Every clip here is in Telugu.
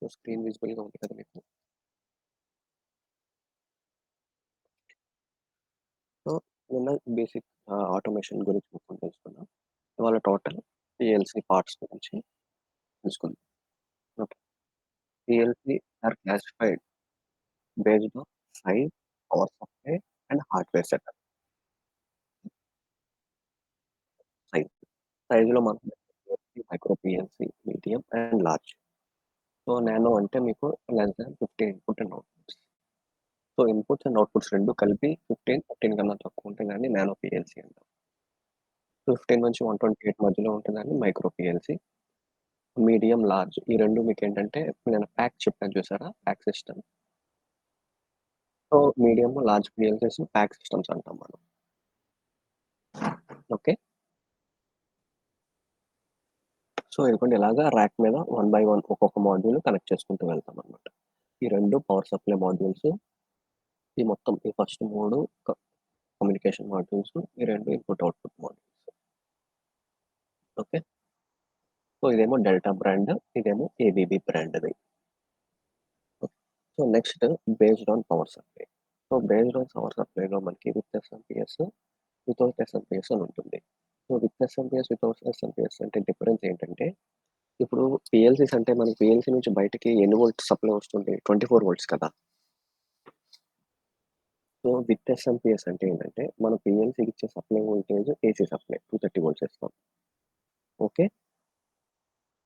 సో, స్క్రీన్ విజిబుల్‌గా ఉంది కదా మీకు. సో, నిన్న బేసిక్ ఆటోమేషన్ గురించి మొత్తం తెలుసుకున్నాం. ఇవాళ టోటల్ పీఎల్‌సీ పార్ట్స్ గురించి తెలుసుకుందాం. Okay. PLC are classified based on size, power supply and hardware setup. Size. సైజ్‌లో మనం PLC, micro PLC, medium and large. So, nano అంటే మీకు less than 15 input and outputs. So, inputs and outputs 2 కలిపి 15 కన్నా తక్కువ ఉంటే దాన్ని నానో పీఎల్‌సీ అంటాం. 15 నుంచి 128 మధ్యలో ఉంటే దాన్ని మైక్రో పీఎల్‌సీ. మీడియం, లార్జ్ ఈ 2 మీకేంటంటే ఇప్పుడు నేను ప్యాక్ చెప్పాను చూసారా? PAC system. So, medium, large PLCs PAC systems అంటాం మనం. ఓకే. సో, ఇదిగోండి ఇలాగా ర్యాక్ మీద వన్ బై వన్ ఒక్కొక్క మాడ్యూల్ కనెక్ట్ చేసుకుంటూ వెళ్తామనమాట. ఈ 2 పవర్ సప్లై మాడ్యూల్స్. ఈ మొత్తం ఈ ఫస్ట్ 3 కమ్యూనికేషన్ మాడ్యూల్స్. ఈ 2 input, output modules. Okay. So, ఇదేమో డెల్టా బ్రాండ్. ఇదేమో ఏబీబీ బ్రాండ్‌ది. Okay. So, next based on power supply. So, based on power సప్లైలో మనకి విత్ ఎస్ఎంపీఎస్, వితౌట్ ఎస్ఎంపీఎస్ అని ఉంటుంది. So, with SMPS, without SMPS అంటే డిఫరెన్స్ ఏంటంటే, ఇప్పుడు పీఎల్సీస్ అంటే మనకి పీఎల్సీ నుంచి బయటకి ఎన్ని వోల్ట్స్ సప్లై వస్తుంది? 24 వోల్ట్స్ కదా! సో, విత్ ఎస్ఎంపీఎస్ అంటే ఏంటంటే, మన పీఎల్సీకి ఇచ్చే supply voltage AC supply 230 volts ఇస్తాం. ఓకే.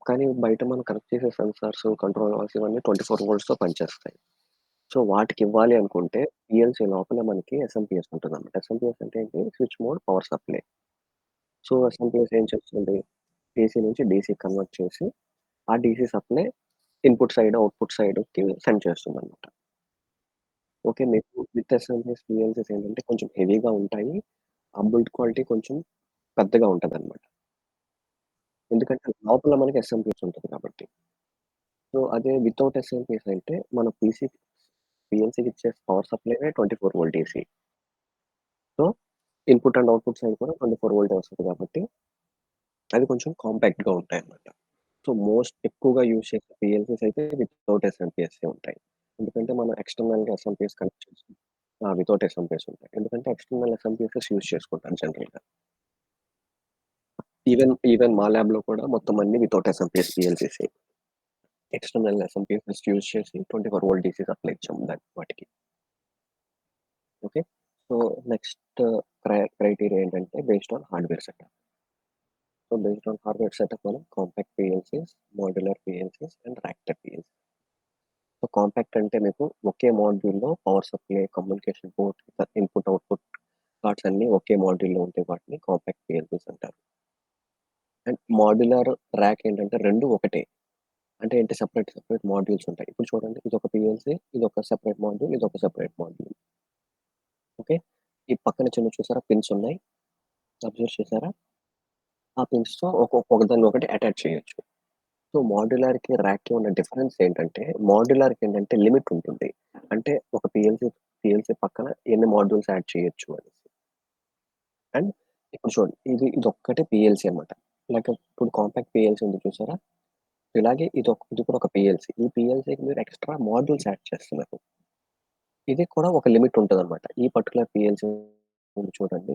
కానీ బయట మనం కనెక్ట్ చేసే సెన్సార్స్, కంట్రోల్ వాల్వ్స్ ఇవన్నీ 24 వోల్ట్స్‌తో పనిచేస్తాయి. సో, వాటికి ఇవ్వాలి అనుకుంటే పీఎల్సీ లోపల మనకి ఎస్ఎంపీఎస్ ఉంటుందన్నమాట. ఎస్ఎంపీఎస్ అంటే ఏంటి? Switch mode power supply. So, SMPS ఏం చేస్తుంది? ఏసీ నుంచి డీసీ కన్వర్ట్ చేసి, ఆ DC supply input side, output సైడ్‌కి సెండ్ చేస్తుందన్నమాట. ఓకే. మీకు విత్ ఎస్ఎంపీఎస్, పీఎల్సీస్ ఏంటంటే కొంచెం హెవీగా ఉంటాయి. ఆ బిల్డ్ క్వాలిటీ కొంచెం పెద్దగా ఉంటదన్నమాట. ఎందుకంటే లోపల మనకి ఎస్ఎంపీఎస్ ఉంటది కాబట్టి. సో, అదే వితౌట్ ఎస్ఎంపీఎస్ అయితే మన పీఎల్సీకి ఇచ్చే పవర్ సప్లైనే 24 volt AC. So, input and output side కూడా 24 వోల్టే వస్తది కాబట్టి, అది కొంచెం కాంపాక్ట్‌గా ఉంటాయన్నమాట. సో, మోస్ట్ ఎక్కువగా యూజ్ చేసే పీఎల్సీస్ అయితే వితౌట్ ఎస్ఎంపీఎస్సే ఉంటాయి. ఎందుకంటే మనం ఎక్స్‌టర్నల్‌గా ఎస్ఎంపీఎస్ కనెక్ట్ చేసి వితౌట్ ఎస్ఎంపీఎస్ ఉంటాయి. ఎందుకంటే ఎక్స్‌టర్నల్ ఎస్ఎంపీఎసెస్ యూజ్ చేసుకుంటారు జనరల్‌గా. ఈవెన్ మా ల్యాబ్‌లో కూడా మొత్తం అన్నీ వితౌట్ ఎస్ఎంపీఎస్ పీఎల్సీసే. ఎక్స్‌టర్నల్ ఎస్ఎంపీఎసెస్ యూజ్ చేసి 24 వోల్ట్ డీసీ సప్లై ఇచ్చాం వాటికి. ఓకే. సో, నెక్స్ట్ క్రైటీరియా ఏంటంటే based on hardware setup. So, based on hardware setup మనం compact PLCs, modular PLCs and ర్యాక్టర్ పీఎల్సీ. సో, కాంపాక్ట్ అంటే మీకు ఒకే మాడ్యూల్‌లో power supply, communication port, input, output parts అన్నీ ఒకే మాడ్యూల్‌లో ఉంటే వాటిని కాంపాక్ట్ పీఎల్సీస్ అంటారు. అండ్ మాడ్యులర్ ర్యాక్ ఏంటంటే 2 ఒకటే. అంటే ఏంటి సెపరేట్ మాడ్యూల్స్ ఉంటాయి. ఇప్పుడు చూడండి ఇదొక పీఎల్సీ, ఇదొక సెపరేట్ మాడ్యూల్, ఇదొక సెపరేట్ మాడ్యూల్. ఓకే. ఈ పక్కన చూసారా పిన్స్ ఉన్నాయి. అబ్జర్వ్ చేసారా? ఆ పిన్స్‌తో ఒకదాన్ని ఒకటి అటాచ్ చేయొచ్చు. సో, మాడ్యులర్‌కి, ర్యాక్‌కి ఉన్న డిఫరెన్స్ ఏంటంటే, మాడ్యులర్‌కి ఏంటంటే లిమిట్ ఉంటుంది. అంటే ఒక పీఎల్సీ పక్కన ఎన్ని మాడ్యూల్స్ యాడ్ చేయొచ్చు అనేసి. అండ్ ఇప్పుడు చూడండి ఇదొక్కటే పీఎల్సీ అన్నమాట. లైక్ ఇప్పుడు కాంపాక్ట్ పీఎల్సీ ఉంది చూసారా? ఇలాగే ఇది కూడా ఒక పీఎల్సీ. ఈ పీఎల్సీకి మీరు ఎక్స్‌ట్రా మాడ్యూల్స్ యాడ్ చేస్తున్నారు. ఇది కూడా ఒక లిమిట్ ఉంటదన్నమాట. ఈ పర్టిక్యులర్ పీఎల్సీ ఉంది చూడండి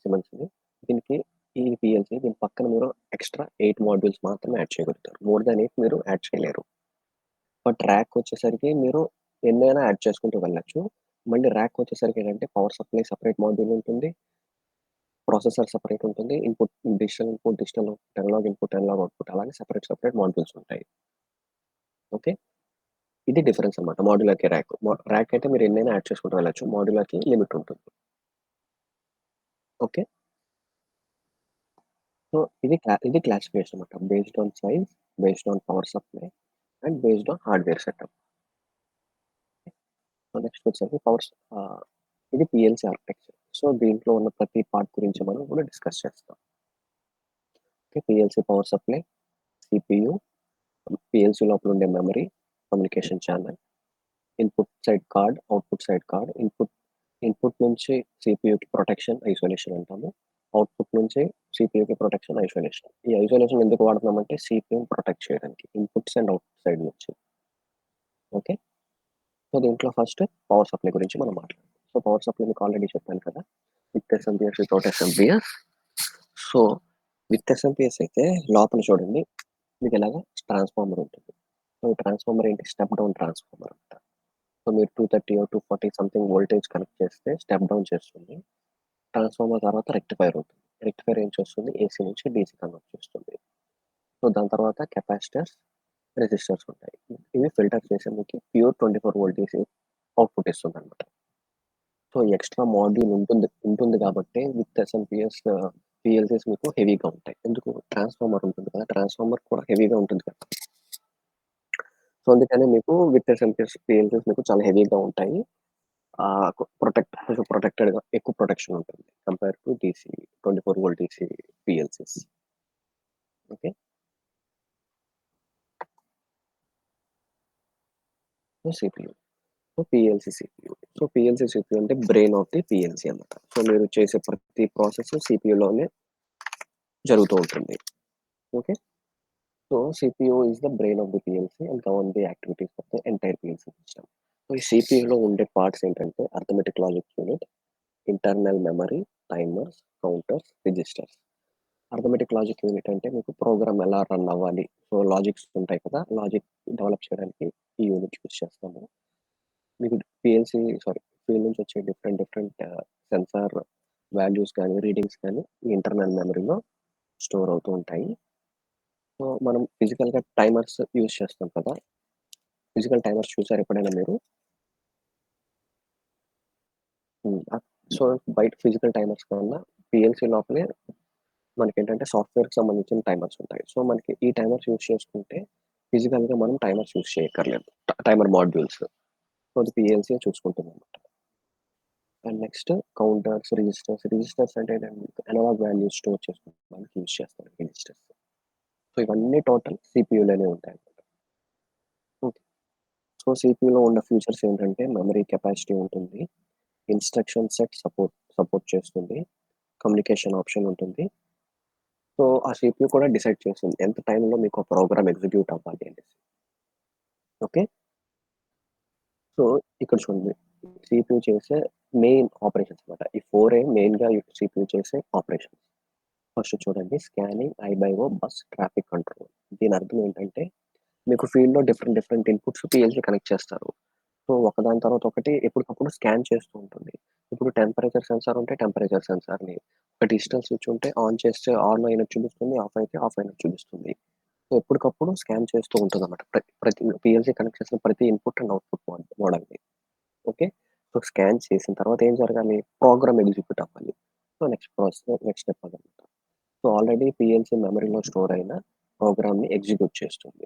సిమెన్స్‌ది. దీనికి ఈ పీఎల్సీ దీని పక్కన మీరు ఎక్స్‌ట్రా 8 మాడ్యూల్స్ మాత్రమే యాడ్ చేయగలుగుతారు. మోర్ థాన్ 8 మీరు యాడ్ చేయలేరు. బట్ ర్యాక్ వచ్చేసరికి మీరు ఎన్నైనా యాడ్ చేసుకుంటూ వెళ్ళొచ్చు. మళ్ళీ ర్యాక్ వచ్చేసరికి ఏంటంటే పవర్ సప్లై సెపరేట్ మాడ్యూల్ ఉంటుంది. ప్రాసెసర్ సెపరేట్ ఉంటుంది. Digital input, digital analog input, analog output అలాగే సెపరేట్ మాడ్యూల్స్ ఉంటాయి. ఓకే. ఇది డిఫరెన్స్ అన్నమాట మాడ్యులర్‌కి, ర్యాక్. ర్యాక్ అయితే మీరు ఎన్నైనా యాడ్ చేసుకుంటూ వెళ్ళొచ్చు. మాడ్యులర్‌కి లిమిట్ ఉంటుంది. ఓకే. సో, ఇది క్లాసిఫికేషన్ అన్నమాట. Based on size, based on power supply and based on hardware setup. So, next వచ్చేసరికి ఇది పీఎల్సీ ఆర్కిటెక్చర్. సో, దీంట్లో ఉన్న ప్రతి పార్ట్ గురించి మనం కూడా డిస్కస్ చేస్తాం. Okay. PLC power supply, CPU, PLC లోపల ఉండే memory, communication channel, input side card, output side card, input నుంచి సీపీయూకి ప్రొటెక్షన్, ఐసోలేషన్ అంటాము. అవుట్పుట్ నుంచి సీపీయూకి ప్రొటెక్షన్, ఐసోలేషన్. ఈ ఐసోలేషన్ ఎందుకు వాడుతున్నామంటే సీపీయూని ప్రొటెక్ట్ చేయడానికి. ఇన్పుట్స్ అండ్ అవుట్పుట్ సైడ్ నుంచి. ఓకే. సో, దీంట్లో ఫస్ట్ పవర్ సప్లై గురించి మనం మాట్లాడదాం. సో, పవర్ సప్లై మీకు ఆల్రెడీ చెప్పాను కదా! With SMPS, without SMPS. So, with SMPS అయితే లోపల చూడండి మీకు ఇలాగా ట్రాన్స్‌ఫార్మర్ ఉంటుంది. సో, ఈ ట్రాన్స్‌ఫార్మర్ ఏంటి? స్టెప్ డౌన్ ట్రాన్స్‌ఫార్మర్ అనమాట. సో, మీరు 230 240 సంథింగ్ వోల్టేజ్ కనెక్ట్ చేస్తే స్టెప్ డౌన్ చేస్తుంది. ట్రాన్స్‌ఫార్మర్ తర్వాత రెక్టిఫైర్ అవుతుంది. రెక్టిఫైర్ ఏం చేస్తుంది? ఏసీ నుంచి డీసీ కన్వర్ట్ చేస్తుంది. సో, దాని తర్వాత కెపాసిటర్స్, రెసిస్టర్స్ ఉంటాయి. ఇవి ఫిల్టర్ చేసి మీకు ప్యూర్ 24 వోల్ట్ ఏసీ అవుట్‌పుట్ ఇస్తుందనమాట. సో, ఎక్స్‌ట్రా మాడ్యూల్ ఉంటుంది కాబట్టి విత్ ఎస్ఎంపీఎస్ పీఎల్సీస్ మీకు హెవీగా ఉంటాయి. ఎందుకు? ట్రాన్స్‌ఫార్మర్ ఉంటుంది కదా! ట్రాన్స్‌ఫార్మర్ కూడా హెవీగా ఉంటుంది కదా! సో, అందుకని మీకు విత్ ఎస్ఎంపీఎస్ పీఎల్సీస్ మీకు చాలా హెవీగా ఉంటాయి. కొంచెం ప్రొటెక్టెడ్‌గా ఎక్కువ ప్రొటెక్షన్ ఉంటుంది. Compare to DC 24 volt DC PLCs. Okay. So, CPU. So, PLC CPU. So, PLC CPU అంటే బ్రెయిన్ ఆఫ్ ది పీఎల్సీ అన్నమాట. సో, మీరు చేసే ప్రతి ప్రాసెస్ సీపీయూలోనే జరుగుతూ ఉంటుంది. Okay. So, CPU is the brain of the PLC and govern the activities of the entire PLC system. So, ఈ సీపీయూలో ఉండే పార్ట్స్ ఏంటంటే arithmetic logic unit, internal memory, timers, counters, registers. Arithmetic logic unit అంటే మీకు ప్రోగ్రామ్ ఎలా రన్ అవ్వాలి. సో, లాజిక్స్ ఉంటాయి కదా! లాజిక్ డెవలప్ చేయడానికి ఈ యూనిట్ యూజ్ చేస్తాము. మీకు పీఎల్సీ ఫీల్డ్ నుంచి వచ్చే డిఫరెంట్ సెన్సార్ వాల్యూస్ కానీ, రీడింగ్స్ కానీ ఈ ఇంటర్నల్ మెమరీలో స్టోర్ అవుతూ ఉంటాయి. సో, మనం ఫిజికల్‌గా టైమర్స్ యూజ్ చేస్తాం కదా! ఫిజికల్ టైమర్స్ చూసారా ఎప్పుడైనా మీరు? హ్మ్. సో, బయట ఫిజికల్ టైమర్స్ కన్నా పీఎల్సీ లోపలే మనకేంటంటే సాఫ్ట్‌వేర్‌కి సంబంధించిన టైమర్స్ ఉంటాయి. సో, మనకి ఈ టైమర్స్ యూజ్ చేసుకుంటే ఫిజికల్‌గా మనం టైమర్స్ యూజ్ చేయక్కర్లేదు. Timer modules. సో, అది పీఎల్సీయే చూసుకుంటుందన్నమాట. And next counters, registers. Registers అంటే ఏంటంటే అనలాగ్ వాల్యూస్ స్టోర్ చేసుకోవడానికి యూజ్ చేస్తారు రిజిస్టర్స్. సో, ఇవన్నీ టోటల్ సీపీయూలోనే ఉంటాయన్నమాట. ఓకే. సో, సీపీయూలో ఉన్న ఫీచర్స్ ఏంటంటే మెమరీ కెపాసిటీ ఉంటుంది. ఇన్‌స్ట్రక్షన్ సెట్ సపోర్ట్ చేస్తుంది. కమ్యూనికేషన్ ఆప్షన్ ఉంటుంది. సో, ఆ సీపీయూ కూడా డిసైడ్ చేస్తుంది. ఎంత టైంలో మీకు ఆ ప్రోగ్రామ్ ఎగ్జిక్యూట్ అవ్వాలి అనేసి. ఓకే. సో, ఇక్కడ చూడండి. సీపీయూ చేసే మెయిన్ ఆపరేషన్స్ అన్నమాట. ఈ 4 మెయిన్‌గా సీపీయూ చేసే ఆపరేషన్స్. ఫస్ట్ చూడండి స్కానింగ్, ఐబైఓ, బస్, ట్రాఫిక్ కంట్రోల్. దీని అర్థం ఏంటంటే మీకు ఫీల్డ్‌లో డిఫరెంట్ ఇన్‌పుట్స్ పీఎల్‌సీ కనెక్ట్ చేస్తారు. సో, ఒకదాని తర్వాత ఒకటి ఎప్పటికప్పుడు స్కాన్ చేస్తూ ఉంటుంది. ఇప్పుడు టెంపరేచర్ సెన్సార్ ఉంటే టెంపరేచర్ సెన్సార్‌ని, ఒక డిజిటల్ స్విచ్ ఉంటే ఆన్ చేస్తే ఆన్ అయినట్టు చూపిస్తుంది. ఆఫ్ అయితే ఆఫ్ అయినట్టు చూపిస్తుంది. సో, ఎప్పటికప్పుడు స్కాన్ చేస్తూ ఉంటుందన్నమాట. ప్రతి పీఎల్‌సీ కనెక్ట్ చేసిన ప్రతి ఇన్పుట్ అండ్ అవుట్‌పుట్ మోడల్‌ని. ఓకే. సో, స్కాన్ చేసిన తర్వాత ఏం జరగాలి? ప్రోగ్రామ్ ఎగ్జిక్యూట్ అవ్వాలి. సో, నెక్స్ట్ స్టెప్ అదనమాట. సో, ఆల్రెడీ పీఎల్‌సీ మెమరీలో స్టోర్ అయిన ప్రోగ్రామ్‌ని ఎగ్జిక్యూట్ చేస్తుంది.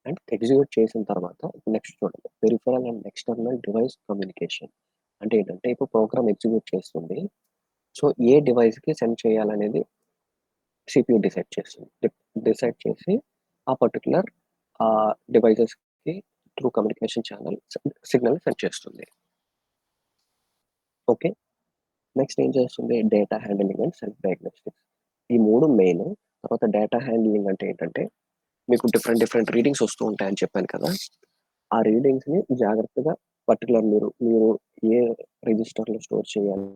అండ్ ఎగ్జిక్యూట్ చేసిన తర్వాత నెక్స్ట్ చూడండి. Peripheral and external device communication. అంటే ఏంటంటే ఇప్పుడు ప్రోగ్రామ్ ఎగ్జిక్యూట్ చేస్తుంది. సో, ఏ డివైస్‌కి సెండ్ చేయాలనేది సీపీయూ డిసైడ్ చేస్తుంది. డిసైడ్ చేసి ఆ పర్టిక్యులర్ డివైసెస్‌కి through communication channel signal send చేస్తుంది. ఓకే. నెక్స్ట్ ఏం చేస్తుంది? Data handling and self diagnostics. ఈ 3 మెయిన్. తర్వాత డేటా హ్యాండ్లింగ్ అంటే ఏంటంటే మీకు డిఫరెంట్ రీడింగ్స్ వస్తూ ఉంటాయని చెప్పాను కదా! ఆ రీడింగ్స్‌ని జాగ్రత్తగా మీరు ఏ రిజిస్టర్‌లో స్టోర్ చేయాలి,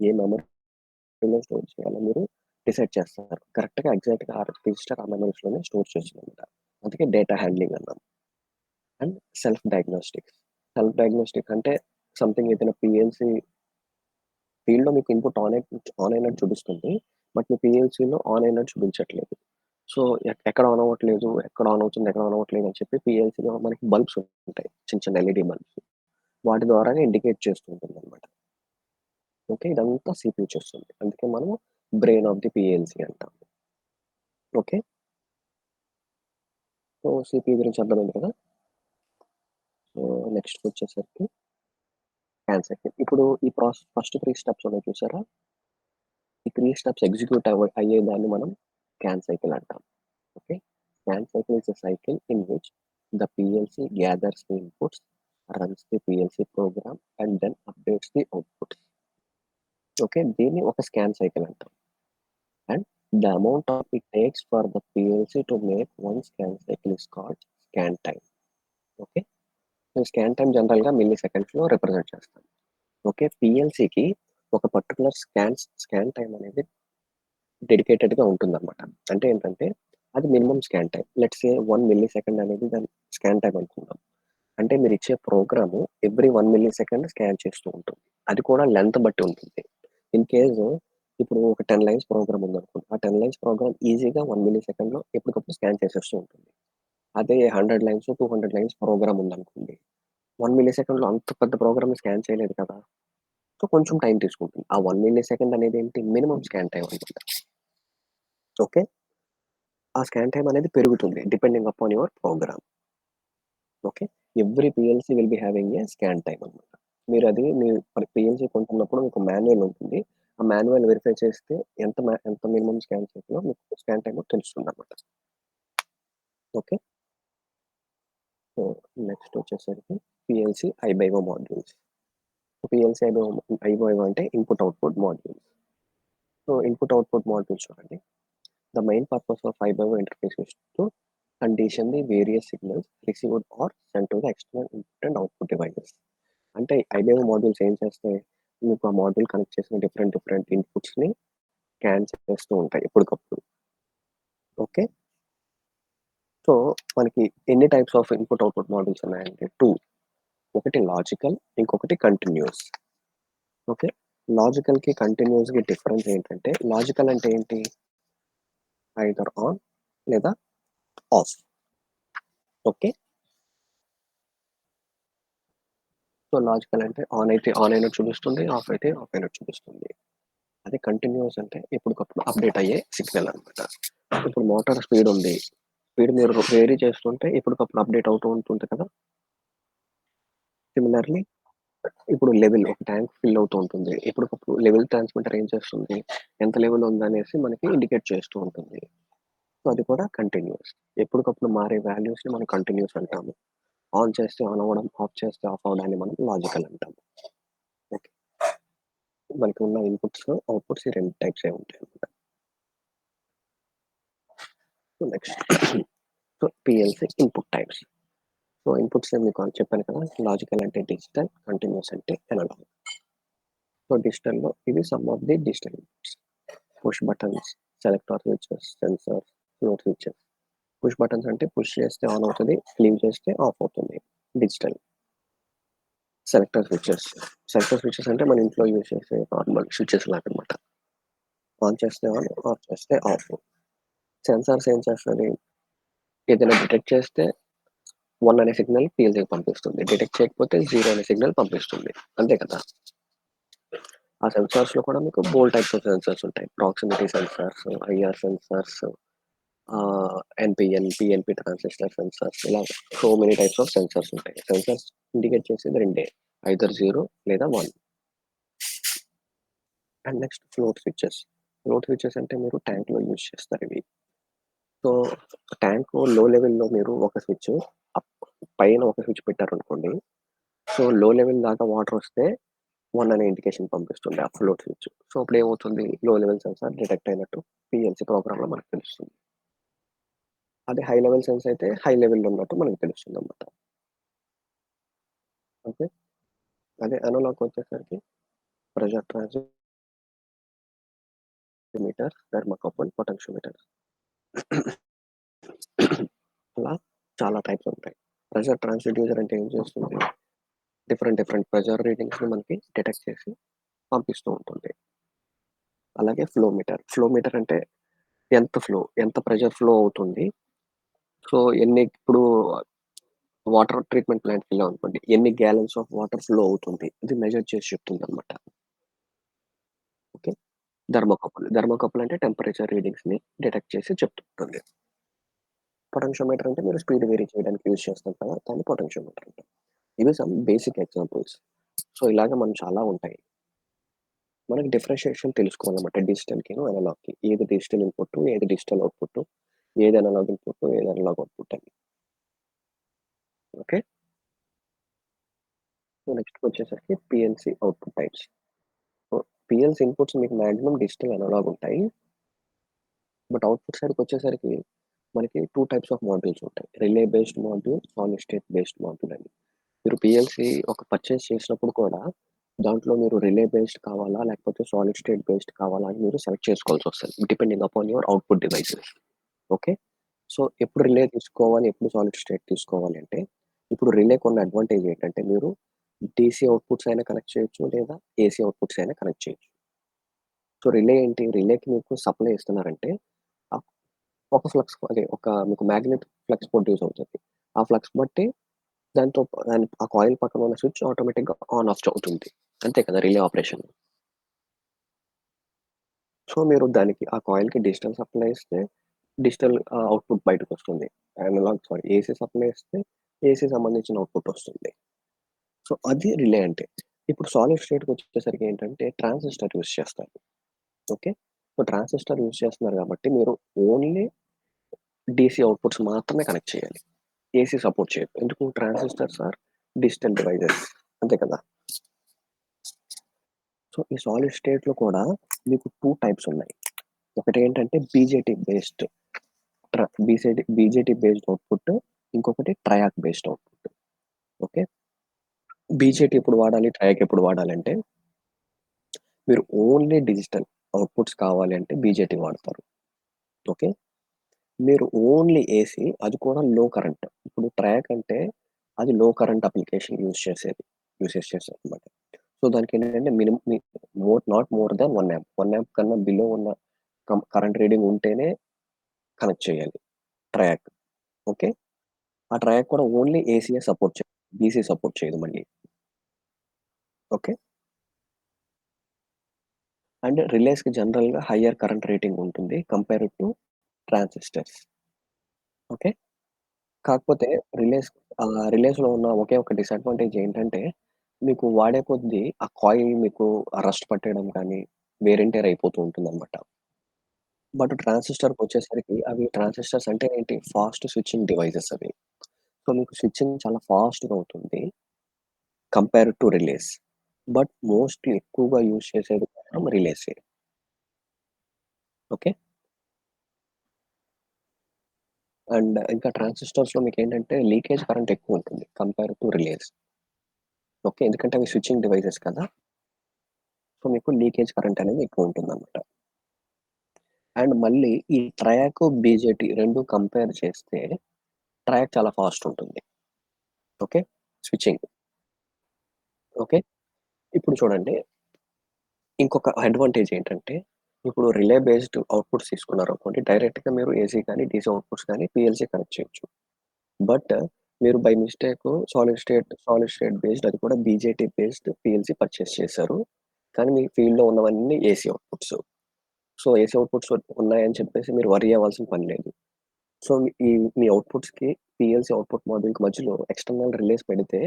ఏ మెమరీలో స్టోర్ చేయాలో మీరు డిసైడ్ చేస్తారు. కరెక్ట్‌గా ఎగ్జాక్ట్‌గా ఆ రిజిస్టర్ ఆ మెమరీస్‌లోనే స్టోర్ చేస్తుందన్నమాట. అందుకే డేటా హ్యాండ్లింగ్ అన్నాం. And self diagnostics. Self diagnostic అంటే సంథింగ్ ఏదైనా పీఎల్‌సీ ఫీల్డ్‌లో మీకు ఇన్పుట్ ఆన్ అయినట్టు చూపిస్తుంది. బట్ మీ పీఎల్‌సీలో ఆన్ అయినట్టు చూపించట్లేదు. సో, ఎక్కడ ఆన్ అవ్వట్లేదు, ఎక్కడ ఆన్ అవుతుంది, ఎక్కడ ఆన్ అవ్వట్లేదు అని చెప్పి పీఎల్‌సీలో మనకి బల్బ్స్ ఉంటాయి. చిన్న ఎల్ఈడీ బల్బ్స్. వాటి ద్వారానే ఇండికేట్ చేస్తూ ఉంటుందన్నమాట. ఓకే. ఇదంతా సీపీయూ చేస్తుంది. అందుకే మనం బ్రెయిన్ ఆఫ్ ది పీఎల్‌సీ అంటాం. ఓకే. సో, సీపీయూ గురించి అర్థమైంది కదా! సో, నెక్స్ట్‌కొచ్చేసరికి స్కాన్ సైకిల్. ఇప్పుడు ఈ ఫస్ట్ 3 స్టెప్స్ ఉన్నాయి చూసారా? ఈ 3 స్టెప్స్ ఎగ్జిక్యూట్ అయ్యేదాన్ని మనం స్కాన్ సైకిల్ అంటాం. Okay. Scan cycle is a cycle in which the PLC gathers the inputs, runs the PLC program, and then updates the outputs. Okay, దీన్ని ఒక స్కాన్ సైకిల్ అంటాం. And the amount of it takes for the PLC to make one scan cycle is called scan time. Okay. Scan time జనరల్‌గా మిల్లీ సెకండ్స్‌లో రిప్రజెంట్ చేస్తాం. ఓకే. పీఎల్‌సీకి ఒక పర్టిక్యులర్ స్కాన్ టైమ్ అనేది డెడికేటెడ్‌గా ఉంటుందన్నమాట. అంటే ఏంటంటే అది minimum scan time. Let's say 1 millisecond అనేది దాని స్కాన్ టైమ్ అనుకుందాం. అంటే మీరిచ్చే program every 1 millisecond scan చేస్తూ ఉంటుంది. అది కూడా లెంత్ బట్టి ఉంటుంది. ఇన్ కేసు ఇప్పుడు ఒక 10 లైన్స్ ప్రోగ్రామ్ ఉందనుకోండి. ఆ 10 లైన్స్ ప్రోగ్రామ్ ఈజీగా 1 మిల్లీ సెకండ్‌లో ఎప్పటికప్పుడు స్కాన్ చేసేస్తూ ఉంటుంది. అదే 100 లైన్స్, 200 లైన్స్ ప్రోగ్రామ్ ఉందనుకోండి. 1 మిల్లీ సెకండ్‌లో అంత పెద్ద ప్రోగ్రామ్‌ని స్కాన్ చేయలేదు కదా! సో, కొంచెం టైం తీసుకుంటుంది. ఆ 1 మిల్లీ సెకండ్ అనేది ఏంటి మినిమమ్ స్కాన్ టైమ్ అనమాట. ఓకే. ఆ స్కాన్ టైమ్ అనేది పెరుగుతుంది depending upon your program. Okay. Every PLC will be having a scan time అనమాట. మీరది మీ పీఎల్‌సీ కొంటున్నప్పుడు మీకు మాన్యువల్ ఉంటుంది. ఆ మాన్యువల్ వెరిఫై చేస్తే ఎంత మినిమమ్ స్కాన్ చేయాలో మీకు స్కాన్ టైమో తెలుస్తుందనమాట. ఓకే. సో, నెక్స్ట్ వచ్చేసరికి పీఎల్‌సీ ఐబైవో మాడ్యూల్స్. పీఎల్‌సీ ఐబైవో అంటే input, output modules. So, input, output modules చూడండి. The main purpose of IBIO interface is to condition the various signals received or sent to the external input and output devices. అంటే ఐబిఐ మాడ్యూల్స్ ఏం చేస్తాయి మీకు ఆ మాడ్యూల్ కనెక్ట్ చేసిన డిఫరెంట్ ఇన్పుట్స్ని స్కాన్ చేస్తూ ఉంటాయి ఎప్పటికప్పుడు. ఓకే. సో మనకి ఎన్ని types of input output modules ఉన్నాయంటే టూ. ఒకటి లాజికల్, ఇంకొకటి కంటిన్యూస్. ఓకే. లాజికల్కి కంటిన్యూస్కి డిఫరెన్స్ ఏంటంటే లాజికల్ అంటే ఏంటి ఐదర్ ఆన్ లేదా ఆఫ్. ఓకే. సో లాజికల్ అంటే ఆన్ అయితే ఆన్ అయినట్టు చూపిస్తుంది, ఆఫ్ అయితే ఆఫ్ అయినట్టు చూపిస్తుంది. అదే కంటిన్యూస్ అంటే ఎప్పటికప్పుడు అప్డేట్ అయ్యే సిగ్నల్ అనమాట. ఇప్పుడు మోటార్ స్పీడ్ ఉంది. స్పీడ్ మీరు వేరీ చేస్తుంటే ఎప్పటికప్పుడు అప్డేట్ అవుతూ ఉంటుంది కదా! సిమిలర్‌లీ ఇప్పుడు లెవెల్ ఒక ట్యాంక్ ఫిల్ అవుతూ ఉంటుంది. ఎప్పటికప్పుడు లెవెల్ ట్రాన్స్మిటర్ ఏం చేస్తుంది? ఎంత లెవెల్ ఉందనేసి మనకి ఇండికేట్ చేస్తూ ఉంటుంది. సో అది కూడా కంటిన్యూస్. ఎప్పటికప్పుడు మారే వాల్యూస్‌ని మనం కంటిన్యూస్ అంటాము. ఆన్ చేస్తే ఆన్ అవ్వడం, ఆఫ్ చేస్తే ఆఫ్ అవ్వడాన్ని మనం లాజికల్ అంటాము. ఓకే. మనకి ఉన్న ఇన్పుట్స్, అవుట్పుట్స్ ఈ 2 టైప్సే ఉంటాయన్నమాట. So next so PLC input types. So inputs మీకు చెప్పాను కదా! లాజికల్ అంటే డిజిటల్, కంటిన్యూస్ అంటే అనలాగ్. సో డిజిటల్‌లో ఇవి some of the digital inputs. Push buttons, selector switches, sensors, floor switches. Push buttons అంటే పుష్ చేస్తే ఆన్ అవుతది, లీవ్ చేస్తే ఆఫ్ అవుతుంది. డిజిటల్. సెలెక్టర్ స్విచెస్ అంటే మన ఇంట్లో యూజ్ చేసే నార్మల్ స్విచెస్ లాగనమాట. ఆన్ చేస్తే ఆన్, ఆఫ్ చేస్తే ఆఫ్. సెన్సార్స్ ఏం చేస్తది? ఏదైనా డిటెక్ట్ చేస్తే 1 అనే సిగ్నల్ పీఎల్‌సీకి పంపిస్తుంది. డిటెక్ట్ చేయకపోతే 0 అనే సిగ్నల్ పంపిస్తుంది. అంతే కదా! ఆ సెన్సార్స్‌లో కూడా మీకు బోలెడు టైప్స్ ఆఫ్ సెన్సార్స్ ఉంటాయి. Proximity sensors, IR sensors, NPN, PNP transistor sensors ఇలా so many types of sensors ఉంటాయి. సెన్సార్స్ ఇండికేట్ చేసేది రెండే. ఐదర్ 0 లేదా 1. And next float switches. Float switches అంటే మీరు ట్యాంక్‌లో యూజ్ చేస్తారు ఇవి. సో ట్యాంక్ లో లెవెల్‌లో మీరు ఒక స్విచ్ అప్ పైన ఒక స్విచ్ పెట్టారనుకోండి. సో లో లెవెల్ దాకా వాటర్ వస్తే 1 అనే ఇండికేషన్ పంపిస్తుంది ఆ ఫ్లోట్ స్విచ్. సో అప్పుడు ఏమవుతుంది లో లెవెల్ సెన్సార్ డిటెక్ట్ అయినట్టు పీఎల్‌సీ ప్రోగ్రామ్‌లో మనకు తెలుస్తుంది. అదే హై లెవెల్ సెన్స్ అయితే హై లెవెల్‌లో ఉన్నట్టు మనకు తెలుస్తుందన్నమాట. ఓకే. అదే అనలాగ్ వచ్చేసరికి ప్రెషర్ ట్రాన్స్‌మిటర్, థర్మోకపుల్, పొటెన్షియోమీటర్ అలా చాలా టైప్స్ ఉంటాయి. ప్రెషర్ ట్రాన్స్‌డ్యూసర్ అంటే ఏం చేస్తుంది? డిఫరెంట్ ప్రెషర్ రీడింగ్స్‌ని మనకి డిటెక్ట్ చేసి పంపిస్తూ ఉంటుంది. అలాగే ఫ్లో మీటర్ అంటే ఎంత ప్రెషర్ ఫ్లో అవుతుంది. సో ఇప్పుడు వాటర్ ట్రీట్మెంట్ ప్లాంట్‌కి వెళ్ళామనుకోండి. ఎన్ని గ్యాలన్స్ ఆఫ్ వాటర్ ఫ్లో అవుతుంది. ఇది మెజర్ చేసి చెప్తుందన్నమాట. ఓకే. థర్మోకపుల్ అంటే టెంపరేచర్ రీడింగ్స్‌ని డిటెక్ట్ చేసి చెప్తుంటుంది. పొటెన్షియోమీటర్ అంటే మీరు స్పీడ్ వేరీ చేయడానికి యూజ్ చేస్తాం కదా! దాన్ని పొటెన్షియోమీటర్ అంటాం. ఇవి సమ్ బేసిక్ ఎగ్జాంపుల్స్. సో ఇలాగ మనం చాలా ఉంటాయి. మనకి డిఫరెన్షియేషన్ తెలుసుకోవాలన్నమాట డిజిటల్‌కిను, అనలాగ్‌కి. ఏది డిజిటల్ ఇన్‌పుట్, ఏది డిజిటల్ అవుట్‌పుట్, ఏది అనలాగ్ ఇన్‌పుట్, ఏది అనలాగ్ అవుట్‌పుట్ అని. ఓకే. సో నెక్స్ట్ వచ్చేసరికి PLC output types. So PLC inputs మీకు మాక్సిమం డిజిటల్, అనలాగ్ ఉంటాయి. బట్ అవుట్‌పుట్ సైడ్‌కొచ్చేసరికి మనకి 2 టైప్స్ ఆఫ్ మాడ్యూల్స్ ఉంటాయి. Relay based module, solid state based module అని. మీరు పీఎల్‌సీ ఒక పర్చేజ్ చేసినప్పుడు కూడా, దాంట్లో మీరు రిలే బేస్డ్ కావాలా? లేకపోతే సాలిడ్ స్టేట్ బేస్డ్ కావాలా? అని మీరు సెలెక్ట్ చేసుకోవాల్సొస్తది. Depending upon your output devices. Okay. So, ఎప్పుడు రిలే తీసుకోవాలి? ఎప్పుడు సాలిడ్ స్టేట్ తీసుకోవాలి అంటే, ఇప్పుడు రిలేకున్న అడ్వాంటేజ్ ఏంటంటే, మీరు డీసీ అవుట్‌పుట్స్ అయినా కనెక్ట్ చేయొచ్చు, లేదా ఏసీ అవుట్‌పుట్స్ అయినా కనెక్ట్ చేయొచ్చు. సో, రిలే ఏంటి? రిలేకి మీకు సప్లై ఇస్తున్నారంటే, ఆహ్, ఒక ఫ్లక్స్ అదే ఒక మీకు మ్యాగ్నెట్ ఫ్లక్స్ ప్రొడ్యూస్ అవుతది. ఆ ఫ్లక్స్ బట్టి ఆ కాయిల్ పక్కన ఉన్న స్విచ్ ఆటోమేటిక్‌గా ఆన్, ఆఫ్ అవుతుంది. అంతే కదా! Relay operation. సో, మీరు దానికి ఆ కాయిల్‌కి డిజిటల్ సప్లై ఇస్తే డిజిటల్ అవుట్‌పుట్ బయటకొస్తుంది. ఏసీ సప్లై ఇస్తే ఏసీ సంబంధించిన అవుట్‌పుట్ వస్తుంది. సో, అది రిలే అంటే. ఇప్పుడు సాలిడ్ స్టేట్‌కొచ్చేసరికి ఏంటంటే ట్రాన్సిస్టర్ యూజ్ చేస్తారు. ఓకే. సో, ట్రాన్సిస్టర్ యూజ్ చేస్తున్నారు కాబట్టి మీరు ఓన్లీ డీసీ అవుట్‌పుట్స్ మాత్రమే కనెక్ట్ చేయాలి. ఏసీ సపోర్ట్ చేయదు. ఎందుకు? Transistors are digital devices. అంతే కదా! సో, ఈ సాలిడ్ స్టేట్‌లో కూడా మీకు 2 టైప్స్ ఉన్నాయి. ఒకటేంటంటే బీజేటీ బేస్డ్ అవుట్‌పుట్. ఇంకొకటి TRIAC based output. Okay. BJT ఎప్పుడు వాడాలి? ట్రయాక్ ఎప్పుడు వాడాలంటే, మీరు ఓన్లీ డిజిటల్ అవుట్‌పుట్స్ కావాలి అంటే బీజేటీ వాడతారు. ఓకే. మీరు ఓన్లీ ఏసీ అది కూడా లో కరెంట్. ఇప్పుడు ట్రయాక్ అంటే అది లో కరెంట్ అప్లికేషన్ యూసేజ్ చేసేదనమాట. సో, దానికేంటంటే minimum not more than 1 amp. 1 amp కన్నా బిలో ఉన్న కరెంట్ రీడింగ్ ఉంటేనే కనెక్ట్ చేయాలి ట్రయాక్. ఓకే. ఆ ట్రయాక్ కూడా ఓన్లీ ఏసీయే సపోర్ట్ చేయదు. డీసీ సపోర్ట్ చేయదు మళ్ళీ. ఓకే. అండ్ రిలేస్‌కి జనరల్‌గా హైయర్ కరెంట్ రేటింగ్ ఉంటుంది కంపేర్డ్ టు ట్రాన్సిస్టర్స్. ఓకే. కాకపోతే రిలేస్‌లో ఉన్న ఒకే ఒక డిసడ్వాంటేజ్ ఏంటంటే, మీకు వాడే కొద్దీ ఆ కాయిల్ మీకు రస్ట్ పట్టేయడం కానీ, వేర్ అండ్ టేర్ అయిపోతూ ఉంటుందన్నమాట. బట్ ట్రాన్సిస్టర్‌కొచ్చేసరికి అవి ట్రాన్సిస్టర్స్ అంటే ఏంటి? ఫాస్ట్ స్విచ్చింగ్ డివైసెస్ అవి. సో, మీకు స్విచ్చింగ్ చాలా ఫాస్ట్‌గా అవుతుంది compared to relays. But mostly ఎక్కువగా యూజ్ చేసేది మాత్రం రిలేసే. ఓకే. అండ్ ఇంకా ట్రాన్సిస్టర్స్‌లో మీకేంటంటే లీకేజ్ కరెంట్ ఎక్కువుంటుంది కంపేర్డ్ టు రిలేస్. ఓకే. ఎందుకంటే అవి స్విచ్చింగ్ డివైసెస్ కదా! సో, మీకు లీకేజ్ కరెంట్ అనేది ఎక్కువుంటుందన్నమాట. అండ్ మళ్ళీ ఈ ట్రయాక్, బీజేటీ 2 కంపేర్ చేస్తే ట్రయాక్ చాలా ఫాస్ట్ ఉంటుంది. ఓకే. స్విచ్చింగ్. ఓకే. ఇప్పుడు చూడండి ఇంకొక అడ్వాంటేజ్ ఏంటంటే, ఇప్పుడు రిలే బేస్డ్ అవుట్‌పుట్స్ తీసుకున్నారనుకోండి డైరెక్ట్‌గా మీరు ఏసీ కానీ, డీసీ అవుట్‌పుట్స్ కానీ పీఎల్‌సీ కనెక్ట్ చేయొచ్చు. బట్ మీరు by mistake solid state based అది కూడా బీజేటీ బేస్డ్ పీఎల్‌సీ పర్చేస్ చేశారు. కానీ మీ ఫీల్డ్‌లో ఉన్నవన్నీ AC outputs. So, AC outputs ఉన్నాయని చెప్పేసి మీరు వర్రీ అవ్వాల్సిన పని లేదు. సో, ఈ మీ అవుట్‌పుట్స్‌కి పీఎల్‌సీ అవుట్‌పుట్ మాడ్యూల్‌కి మధ్యలో ఎక్స్‌టర్నల్ రిలేస్ పెడితే,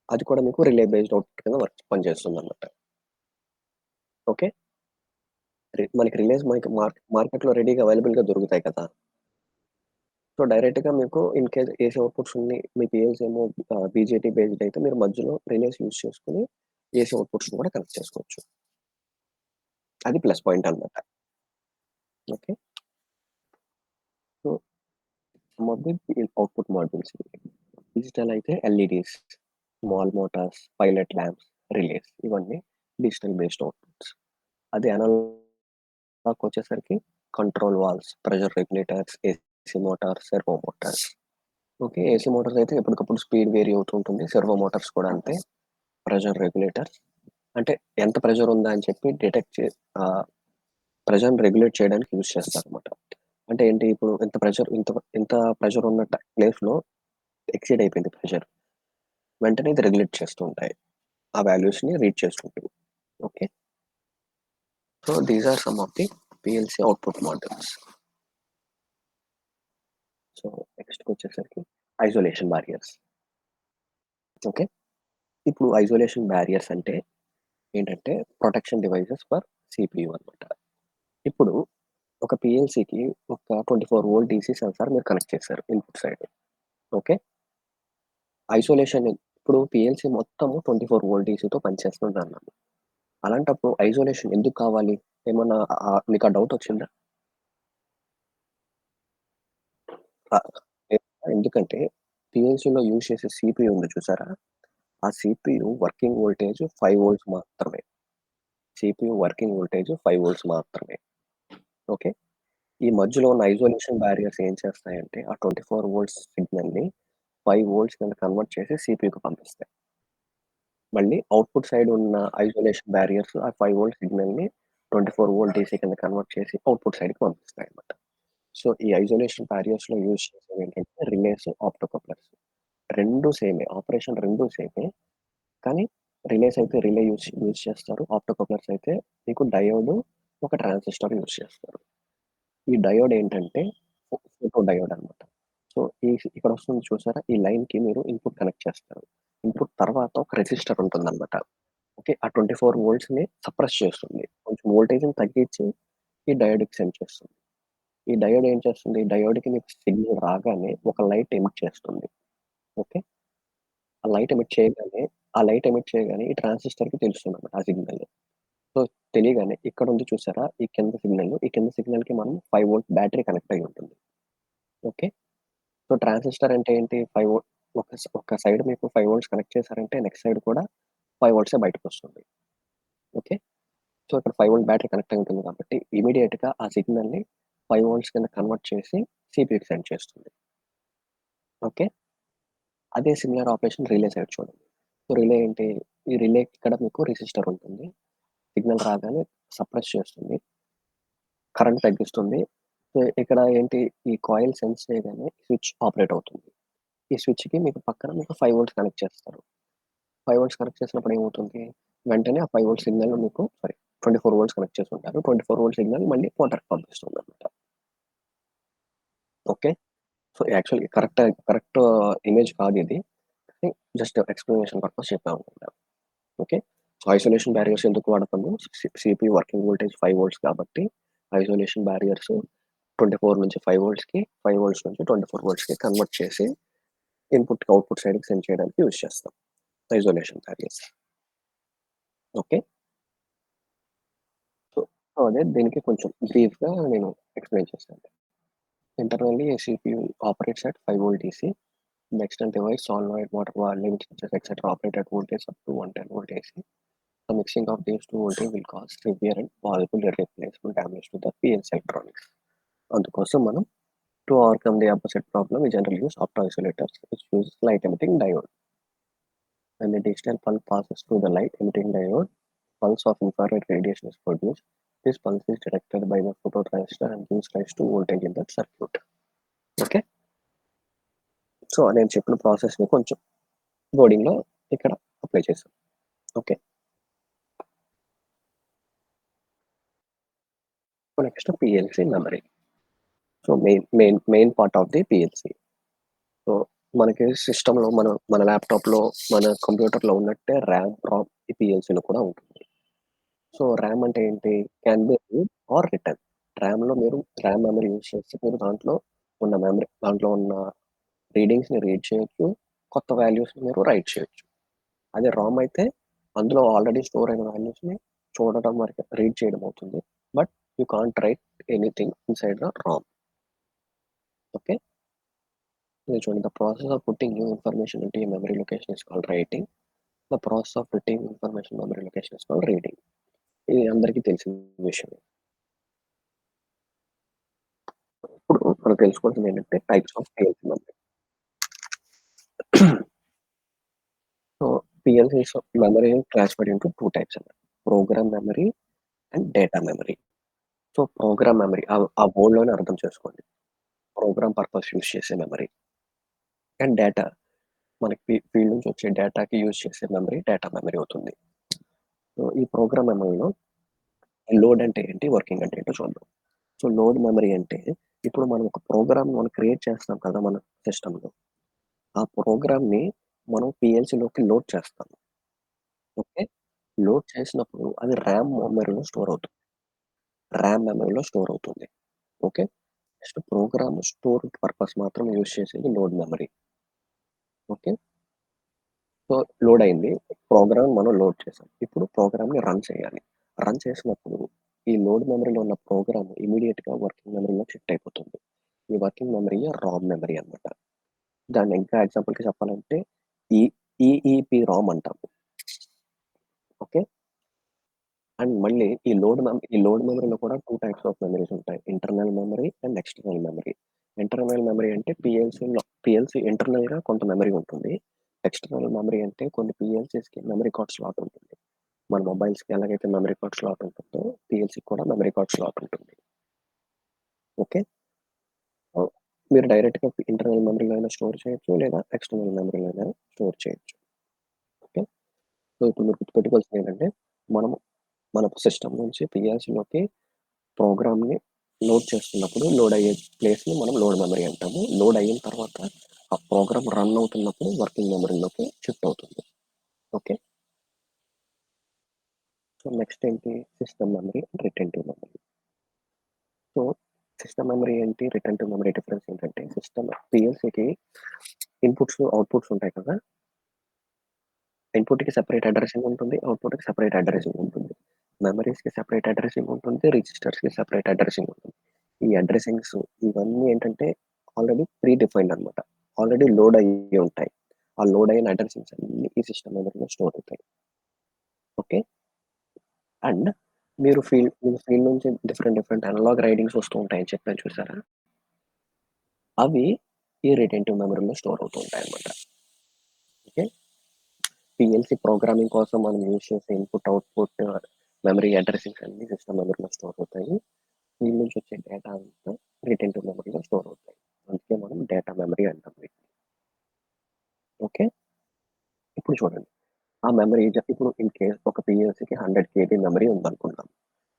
అది కూడా మీకు రిలే బేస్డ్ అవుట్‌పుట్ కింద పనిచేస్తుందన్నమాట. ఓకే. మనకి రిలేస్ మనకి మార్కెట్‌లో రెడీగా అవైలబుల్‌గా దొరుకుతాయి కదా! సో, డైరెక్ట్‌గా మీకు ఇన్ కేస్ ఏసీ అవుట్‌పుట్స్ మీ పీఎల్‌సీ ఏమో బీజేటీ బేస్డ్ అయితే మీరు మధ్యలో రిలేస్ యూజ్ చేసుకొని ఏసీ అవుట్‌పుట్స్‌ని కూడా కనెక్ట్ చేసుకోవచ్చు. అది ప్లస్ పాయింట్ అన్నమాట. Okay. So, some of the output modules digital అయితే LEDs, small motors, pilot lamps, relays ఇవన్నీ డిజిటల్ బేస్డ్ అవుట్‌పుట్స్. అదే అనలాగ్‌కొచ్చేసరికి control valves, pressure regulators, AC motors, servo motors. Okay. AC motors అయితే ఎప్పటికప్పుడు స్పీడ్ వేరీ అవుతూ ఉంటుంది. సర్వో మోటార్స్ కూడా అంతే. ప్రెషర్ రెగ్యులేటర్స్ అంటే ఎంత ప్రెషర్ ఉందా అని చెప్పి ఆహ్, ప్రెషర్‌ని రెగ్యులేట్ చేయడానికి యూజ్ చేస్తారనమాట. అంటే ఏంటి ఇప్పుడు ఇంత ప్రెషర్ ఉన్న ప్లేస్‌లో ఎక్సీడ్ అయిపోయింది ప్రెషర్. వెంటనే ఇది రెగ్యులేట్ చేస్తూ ఉంటాయి. ఆ వాల్యూస్‌ని రీడ్ చేసుకుంటూ. Okay. So, these are some of the PLC output models. So, నెక్స్ట్‌కొచ్చేసరికి ఐసోలేషన్ బారియర్స్. ఓకే. ఇప్పుడు ఐసోలేషన్ బారియర్స్ అంటే ఏంటంటే ప్రొటెక్షన్ డివైసెస్ ఫర్ సీపీయూ అనమాట. ఇప్పుడు ఒక పీఎల్‌సీకి ఒక 24 వోల్ట్ డీసీ సెన్సార్ మీరు కనెక్ట్ చేశారు ఇన్‌పుట్ సైడ్. ఓకే. ఐసోలేషన్ ఇప్పుడు పీఎల్‌సీ మొత్తము 24 వోల్ట్ డీసీతో పనిచేస్తుందన్నాను. అలాంటప్పుడు ఐసోలేషన్ ఎందుకు కావాలి? ఏమన్నా మీకు ఆ డౌట్ వచ్చిందా? ఆహ్, ఎందుకంటే పీఎల్‌సీలో యూజ్ చేసే సీపీయూ ఉంది చూసారా? ఆ సీపీయూ వర్కింగ్ వోల్టేజ్ 5 వోల్ట్స్ మాత్రమే. సీపీయూ వర్కింగ్ వోల్టేజ్ 5 వోల్ట్స్ మాత్రమే. ఓకే. ఈ మధ్యలో ఉన్న ఐసోలేషన్ బ్యారియర్స్ ఏం చేస్తాయంటే, ఆ 24 వోల్ట్స్ సిగ్నల్‌ని 5 వోల్ట్స్ కింద కన్వర్ట్ చేసి సీపీయూకి పంపిస్తాయి. మళ్ళీ అవుట్‌పుట్ సైడ్ ఉన్న ఐసోలేషన్ బ్యారియర్స్ ఆ 5 వోల్ట్ సిగ్నల్‌ని 24 వోల్ట్ డీసీ కింద కన్వర్ట్ చేసి అవుట్‌పుట్ సైడ్‌కి పంపిస్తాయన్నమాట. సో, ఈ ఐసోలేషన్ బ్యారియర్స్‌లో యూజ్ చేసేవేంటంటే రిలేస్, ఆప్టోకప్లర్స్. 2 సేమే. ఆపరేషన్ 2 సేమే. కానీ రిలేస్ అయితే రిలే యూజ్ యూజ్ చేస్తారు. ఆప్టోకప్లర్స్ అయితే మీకు డయోడ్, ఒక ట్రాన్సిస్టర్ యూజ్ చేస్తారు. ఈ డయోడ్ ఏంటంటే ఫోటో డయోడ్ అన్నమాట. సో, ఇక్కడ వస్తుంది చూసారా? ఈ లైన్‌కి మీరు ఇన్‌పుట్ కనెక్ట్ చేస్తారు. ఇన్‌పుట్ తర్వాత ఒక రెసిస్టర్ ఉంటుందన్నమాట. ఓకే. ఆ 24 వోల్ట్స్‌ని సప్రెస్ చేస్తుంది. కొంచెం వోల్టేజ్‌ని తగ్గించి ఈ డయోడ్‌కి సెండ్ చేస్తుంది. ఈ డయోడ్ ఏం చేస్తుంది? డయోడ్‌కి మీకు సిగ్నల్ రాగానే ఒక లైట్ ఎమిట్ చేస్తుంది. ఓకే. ఆ లైట్ ఎమిట్ చేయగానే ఈ ట్రాన్సిస్టర్‌కి తెలుస్తుందన్నమాట ఆ సిగ్నల్. సో, తెలియగానే ఇక్కడుంది చూసారా? ఈ కింద సిగ్నల్. ఈ కింద సిగ్నల్‌కి మనం 5 వోల్ట్ బ్యాటరీ కనెక్ట్ అయ్యి ఉంటుంది. ఓకే. సో, ట్రాన్సిస్టర్ అంటే ఏంటి? 5 వోల్ట్ ఒక సైడ్ మీకు 5 వోల్ట్స్ కనెక్ట్ చేశారంటే నెక్స్ట్ సైడ్ కూడా 5 వోల్ట్సే బయటకొస్తుంది. ఓకే. సో, ఇక్కడ 5 వోల్ట్ బ్యాటరీ కనెక్ట్ అయి ఉంటుంది కాబట్టి ఇమ్మీడియేట్‌గా ఆ సిగ్నల్‌ని 5 వోల్ట్స్ కింద కన్వర్ట్ చేసి సీపీయూకి సెండ్ చేస్తుంది. ఓకే. అదే సిమిలర్ ఆపరేషన్ రిలే సైడ్ చూడండి. సో, రిలే ఏంటి? ఈ రిలే ఇక్కడ మీకు రెసిస్టర్ ఉంటుంది. సిగ్నల్ రాగానే సప్రెస్ చేస్తుంది. కరెంట్ తగ్గిస్తుంది. సో, ఇక్కడ ఏంటి? ఈ కాయిల్ సెన్స్ చేయగానే స్విచ్ ఆపరేట్ అవుతుంది. ఈ స్విచ్‌కి మీకు పక్కన మీకు 5 వోల్ట్స్ కనెక్ట్ చేస్తారు. 5 వోల్ట్స్ కనెక్ట్ చేసినప్పుడు ఏమవుతుంది? వెంటనే ఆ 5 వోల్ట్ సిగ్నల్ మీకు 24 వోల్ట్స్ కనెక్ట్ చేసుంటారు. 24 వోల్ట్ సిగ్నల్ మళ్ళీ మోటార్‌కి పంపిస్తుందన్నమాట. Okay. So, actually correct image కాదిది. కానీ జస్ట్ ఎక్స్‌ప్లనేషన్ పర్పస్ చెప్పామన్నమాట. ఓకే. సో, ఐసోలేషన్ బ్యారియర్స్ ఎందుకు వాడతాము? సీపీయూ వర్కింగ్ వోల్టేజ్ 5 వోల్ట్స్ కాబట్టి ఐసోలేషన్ బ్యారియర్స్ 24 నుంచి 5 వోల్ట్స్‌కి, 5 వోల్ట్స్ నుంచి 24 వోల్ట్స్‌కి కన్వర్ట్ చేసి ఇన్‌పుట్‌కి, అవుట్‌పుట్ సైడ్‌కి సెండ్ చేయడానికి యూజ్ చేస్తాం. Isolation barriers. ఓకే. సో, అదే దీనికి కొంచెం బ్రీఫ్‌గా నేను ఎక్స్‌ప్లెయిన్ చేశాను. Internally, a CPU operates at 5 volt DC. The external device, solenoid, motor valve, limit switches, etc. operate at voltage up to 110 volt AC. The mixing of these two voltages will cause severe and possible irreplaceable damage to the PLC electronics. అందుకోసం మనం to overcome the opposite problem, we generally use opto-isolators, which use light emitting diode. When the digital pulse passes through the light emitting diode, pulse of infrared radiation is produced. This pulse is detected by the phototransistor and gives rise to voltage in the circuit. Okay. So, నేను చెప్పిన ప్రాసెస్‌ని కొంచెం బోర్డింగ్‌లో ఇక్కడ అప్లై చేశాం. Okay. Next PLC memory. So, main part of the PLC. So, మనకి సిస్టమ్‌లో మన ల్యాప్‌టాప్‌లో, మన కంప్యూటర్‌లో ఉన్నట్టే ర్యామ్, రామ్ ఈ పీఎల్‌సీలో కూడా ఉంటుంది. సో, ర్యామ్ అంటే ఏంటి? Can be read or written. RAM memory use చేసి మీరు దాంట్లో ఉన్న రీడింగ్స్‌ని రీడ్ చేయొచ్చు. కొత్త వాల్యూస్‌ని మీరు రైట్ చేయొచ్చు. అదే రామ్ అయితే అందులో ఆల్రెడీ స్టోర్ అయిన వాల్యూస్‌ని చూడటం వరకే, రీడ్ చేయడం అవుతుంది. But you can't write anything inside the RAM. Okay. ఇది చూడండి. The process of putting new information into a memory location is called writing. The process of putting information memory location is called reading. ఇది అందరికీ తెలిసిన విషయమే. ఇప్పుడు మనం తెలుసుకోవాల్సింది ఏంటంటే types of PLC memory. So, PLCs of memory classified into 2 types అన్నమాట. Program memory and data memory. So, program memory ఆ వర్డ్‌లోనే అర్థం చేసుకోండి. ప్రోగ్రామ్ పర్పస్ యూజ్ చేసే మెమరీ. అండ్ డేటా మనకి ఫీల్డ్ నుంచి వచ్చే డేటాకి యూజ్ చేసే మెమరీ డేటా మెమరీ అవుతుంది. సో, ఈ ప్రోగ్రామ్ మెమరీలో లోడ్ అంటే ఏంటి? వర్కింగ్ అంటే ఏంటో చూద్దాం. సో, లోడ్ మెమరీ అంటే ఇప్పుడు మనం ఒక ప్రోగ్రామ్‌ని క్రియేట్ చేస్తాం కదా మన సిస్టమ్‌లో. ఆ ప్రోగ్రామ్‌ని మనం పీఎల్‌సీలోకి లోడ్ చేస్తాం. ఓకే. లోడ్ చేసినప్పుడు అది ర్యామ్ మెమరీలో స్టోర్ అవుతుంది. Okay. Next program store purpose మాత్రం యూజ్ చేసేది load memory. Okay. So, load అయింది. ప్రోగ్రామ్ మనం లోడ్ చేసాం. ఇప్పుడు ప్రోగ్రామ్‌ని రన్ చేయాలి. రన్ చేసినప్పుడు ఈ లోడ్ మెమరీలో ఉన్న ప్రోగ్రామ్ ఇమ్మీడియేట్‌గా వర్కింగ్ మెమరీలోకి షిఫ్ట్ అయిపోతుంది. ఈ వర్కింగ్ మెమరీయే రామ్ మెమరీ అన్నమాట. దాన్ని ఇంకా ఎగ్జాంపుల్‌గా చెప్పాలంటే ఈ ఈఈపీరామ్ అంటాము. ఓకే. అండ్ మళ్ళీ ఈ లోడ్ మెమరీలో కూడా 2 టైప్స్ ఆఫ్ మెమరీస్ ఉంటాయి. Internal memory and external memory. Internal memory అంటే పీఎల్సీ ఇంటర్నల్‌గా కొంత మెమరీ ఉంటుంది. ఎక్స్టర్నల్ మెమరీ అంటే కొన్ని పీఎల్సీస్‌కి మెమరీ కార్డ్ స్లాట్ ఉంటుంది. మన మొబైల్స్‌కి ఎలాగైతే మెమరీ కార్డ్ స్లాట్ ఉంటుందో, పీఎల్సీకి కూడా మెమరీ కార్డ్ స్లాట్ ఉంటుంది. ఓకే. సో, మీరు డైరెక్ట్‌గా ఇంటర్నల్ మెమరీలో అయినా స్టోర్ చేయొచ్చు. లేదా ఎక్స్టర్నల్ మెమరీలో అయినా స్టోర్ చేయొచ్చు. ఓకే. సో, ఇప్పుడు మీరు గుర్తుపెట్టుకోవాల్సిందేంటంటే, మనము మన సిస్టమ్ నుంచి పీఎల్సీలోకి ప్రోగ్రామ్‌ని లోడ్ చేస్తున్నప్పుడు లోడ్ అయ్యే ప్లేస్‌ని మనం లోడ్ మెమరీ అంటాము. లోడ్ అయిన తర్వాత ఆ ప్రోగ్రామ్ రన్ అవుతున్నప్పుడు వర్కింగ్ మెమరీలోకి షిఫ్ట్ అవుతుంది. ఓకే. సో, నెక్స్ట్ ఏంటి? System memory, retentive memory. So, system memory ఏంటి? రిటెన్టివ్ మెమరీ డిఫరెన్స్ ఏంటంటే పీఎల్సీకి ఇన్‌పుట్స్, అవుట్‌పుట్స్ ఉంటాయి కదా! ఇన్‌పుట్‌కి సెపరేట్ అడ్రెస్సింగ్ ఉంటుంది. అవుట్‌పుట్‌కి సెపరేట్ అడ్రెస్సింగ్ ఉంటుంది. మెమరీస్‌కి సెపరేట్ అడ్రెస్సింగ్ ఉంటుంది. రిజిస్టర్స్‌కి సెపరేట్ అడ్రెస్సింగ్ ఉంటుంది. ఈ అడ్రెస్సింగ్స్ ఇవన్నీ ఏంటంటే ఆల్రెడీ ప్రీ డిఫైన్డ్ అనమాట. ఆల్రెడీ లోడ్ అయ్యి ఉంటాయి. ఆ లోడ్ అయిన అడ్రెస్సింగ్స్ అన్నీ ఈ సిస్టమ్ మెమరీలో స్టోర్ అవుతాయి. ఓకే. అండ్ మీ ఫీల్డ్ నుంచి డిఫరెంట్ అనలాగ్ రైడింగ్స్ వస్తూ ఉంటాయని చెప్పాను చూసారా? అవి ఈ రిటెన్టివ్ మెమరీలో స్టోర్ అవుతూ ఉంటాయన్నమాట. ఓకే. పీఎల్సీ ప్రోగ్రామింగ్ కోసం మనం యూజ్ చేసే ఇన్‌పుట్, అవుట్‌పుట్, మెమరీ అడ్రెస్సింగ్స్ అన్నీ సిస్టమ్ మెమరీలో స్టోర్ అవుతాయి. దీని నుంచి వచ్చే డేటా అంతా రిటెన్టివ్ మెమరీలో స్టోర్ అవుతాయి. అందుకే మనం డేటా మెమరీ అంటాం వీటిని. ఓకే. ఇప్పుడు చూడండి. ఆ మెమరీ ఇప్పుడు ఇన్ కేస్ ఒక పీఎల్సీకి 100 కేబీ మెమరీ ఉందనుకుందాం.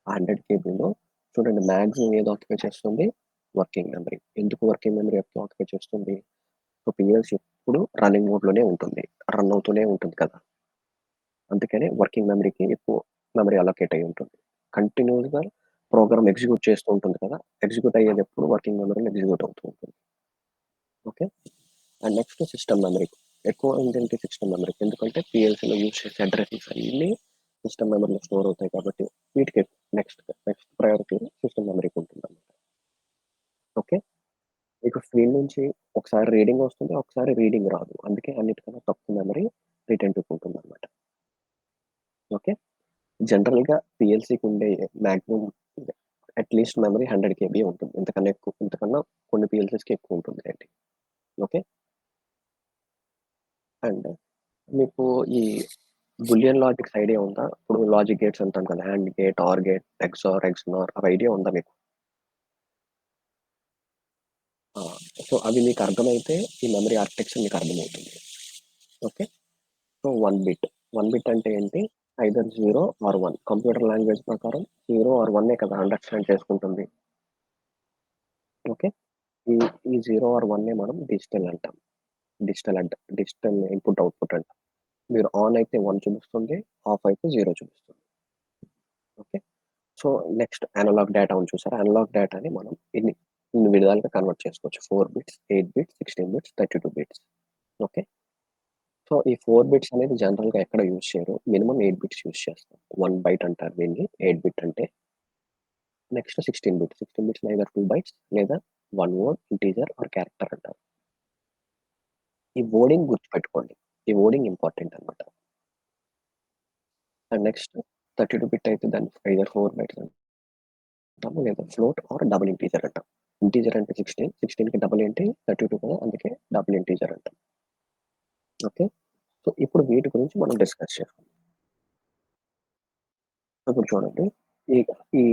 ఆ 100 కేబీలో చూడండి మాక్సిమం ఏది ఆక్యుపై చేస్తుంది? Working memory. ఎందుకు వర్కింగ్ మెమరీ ఎక్కువ ఆక్యుపై చేస్తుంది? సో, పీఎల్సీ ఎప్పుడు రన్నింగ్ మోడ్‌లోనే ఉంటుంది. రన్ అవుతూనే ఉంటుంది కదా! అందుకనే వర్కింగ్ మెమరీకి ఎక్కువ మెమరీ అలొకేట్ అయ్యి ఉంటుంది. కంటిన్యూయస్‌గా ప్రోగ్రామ్ ఎగ్జిక్యూట్ చేస్తూ ఉంటుంది కదా! ఎగ్జిక్యూట్ అయ్యేదెప్పుడు వర్కింగ్ మెమరీలో ఎగ్జిక్యూట్ అవుతూ ఉంటుంది. Okay. And next system memory. ఎక్కువ ఏంటంటే సిస్టమ్ మెమరీ. ఎందుకంటే పీఎల్సీలో యూజ్ చేసే అడ్రెసెస్ అన్నీ సిస్టమ్ మెమరీలో స్టోర్ అవుతాయి కాబట్టి వీటికి నెక్స్ట్ నెక్స్ట్ ప్రయారిటీ సిస్టమ్ మెమరీకి ఉంటుందన్నమాట. ఓకే. మీకు ఫీల్డ్ నుంచి ఒకసారి రీడింగ్ వస్తుంది. ఒకసారి రీడింగ్ రాదు. అందుకే అన్నిటికన్నా తక్కువ మెమరీ రిటెన్టివ్‌కి ఉంటుందన్నమాట. ఓకే. జనరల్‌గా పీఎల్సీకి ఉండే మాక్సిమం అట్‌లీస్ట్ మెమరీ 100 కేబీ ఉంటుంది. ఇంతకన్నా కొన్ని పీఎల్సీస్‌కి ఎక్కువ ఉంటుందిలెండి. ఓకే. అండ్ మీకు ఈ బూలియన్ లాజిక్స్ ఐడియా ఉందా? ఇప్పుడు లాజిక్ గేట్స్ అంటాం కదా! AND gate, OR gate, XOR, XNOR అవి ఐడియా ఉందా మీకు? ఆ! సో, అవి మీకు అర్థమైతే ఈ మెమరీ ఆర్కిటెక్చర్ మీకు అర్థమవుతుంది. ఓకే. So, 1 bit. 1 బిట్ అంటే ఏంటి? Either 0 are 1. కంప్యూటర్ లాంగ్వేజ్ ప్రకారం 0 ఆర్ 1 కదా అండర్‌స్టాండ్ చేసుకుంటుంది. ఓకే. ఈ ఈ 0 ఆర్ 1 మనం డిజిటల్ అంటాం. డిజిటల్ ఇన్‌పుట్, అవుట్‌పుట్ అంటాం. మీరు ఆన్ అయితే 1 చూపిస్తుంది. ఆఫ్ అయితే 0 చూపిస్తుంది. Okay. So, next analog data ఉంది చూసారా? అనలాగ్ డేటాని మనం ఇన్ని విధాలుగా కన్వర్ట్ చేసుకోవచ్చు. 4 bits, 8 bits, 16 bits, 32 bits. Okay. So, ఈ 4 బిట్స్ అనేది జనరల్‌గా ఎక్కడ యూజ్ చేయరు. మినిమమ్ 8 బిట్స్ యూజ్ చేస్తాం. 1 బైట్ అంటారు దీన్ని. 8 బిట్ అంటే. Next 16 bits. 16 bits either 2 bytes లేదా 1 వర్డ్, ఇంటిజర్ ఆర్ క్యారెక్టర్ అంటారు. ఈ వర్డింగ్ గుర్తుపెట్టుకోండి. ఈ వర్డింగ్ ఇంపార్టెంట్ అన్నమాట. అండ్ నెక్స్ట్ 32 బిట్ అయితే దాన్ని ఐదర్ 4 బైట్స్ అంటాము లేదా ఫ్లోట్ ఆర్ డబుల్ ఇంటిజర్ అంటాం. ఇంటిజర్ అంటే 16, 16కి డబుల్ ఏంటి? 32 కదా! అందుకే డబుల్ ఇంటిజర్ అంటాం. ఓకే. సో, ఇప్పుడు వీటి గురించి మనం డిస్కస్ చేసుకుందాం. ఇప్పుడు చూడండి. ఈ ఈ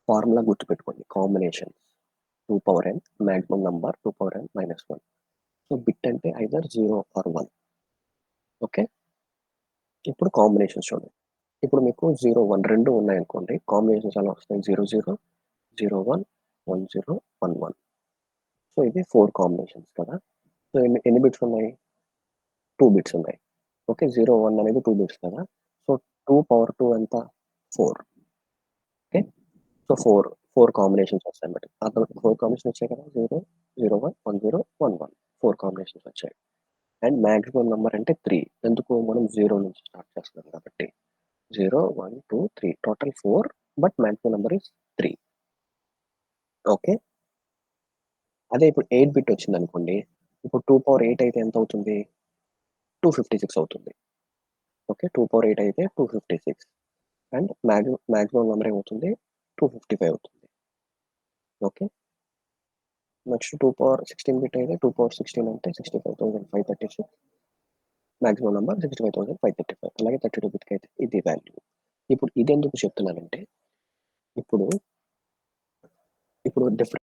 ఫార్ములా గుర్తుపెట్టుకోండి. Combinations 2 power n maximum number 2 power n minus 1. So, bit అంటే ఐదర్ 0 ఆర్ 1. ఓకే. ఇప్పుడు కాంబినేషన్స్ చూడండి. ఇప్పుడు మీకు 0, 1 2 ఉన్నాయనుకోండి. కాంబినేషన్స్ ఎలా వస్తాయి? 0 0, 0 1, 1 0, 1 1. సో, ఇది 4 కాంబినేషన్స్ కదా! సో, ఎన్ని ఎన్ని బిట్స్ ఉన్నాయి? 2 బిట్స్ ఉన్నాయి. ఓకే. 0, 1 అనేది 2 బిట్స్ కదా! సో, 2 పవర్ 2 ఎంత? 4. ఓకే. సో, 4 కాంబినేషన్స్ వస్తాయన్నమాట. అక్కడ 4 కాంబినేషన్స్ వచ్చాయి కదా! 0, 0 1, 1 0, 1 1. 4 కాంబినేషన్స్ వచ్చాయి. అండ్ మాక్సిమం నంబర్ అంటే 3. ఎందుకు? మనం 0 నుంచి స్టార్ట్ చేస్తున్నాం కాబట్టి. 0, 1, 2, 3 total 4 but maximum number is 3. Okay. అదే ఇప్పుడు 8 బిట్ వచ్చిందనుకోండి. ఇప్పుడు 2 పవర్ 8 అయితే ఎంత అవుతుంది? 256 అవుతుంది. ఓకే. 2 power 8 అయితే 256 అండ్ మాక్సిమం నెంబర్ ఏమవుతుంది 255 అవుతుంది. ఓకే. నెక్స్ట్ 2 power 16 బిట్ అయితే 2 power 16 అంటే 65,536 మాక్సిమం నెంబర్ 65,535. అలాగే 32 బిట్కి అయితే ఇది వాల్యూ. ఇప్పుడు ఇది ఎందుకు చెప్తున్నానంటే ఇప్పుడు డిఫరెంట్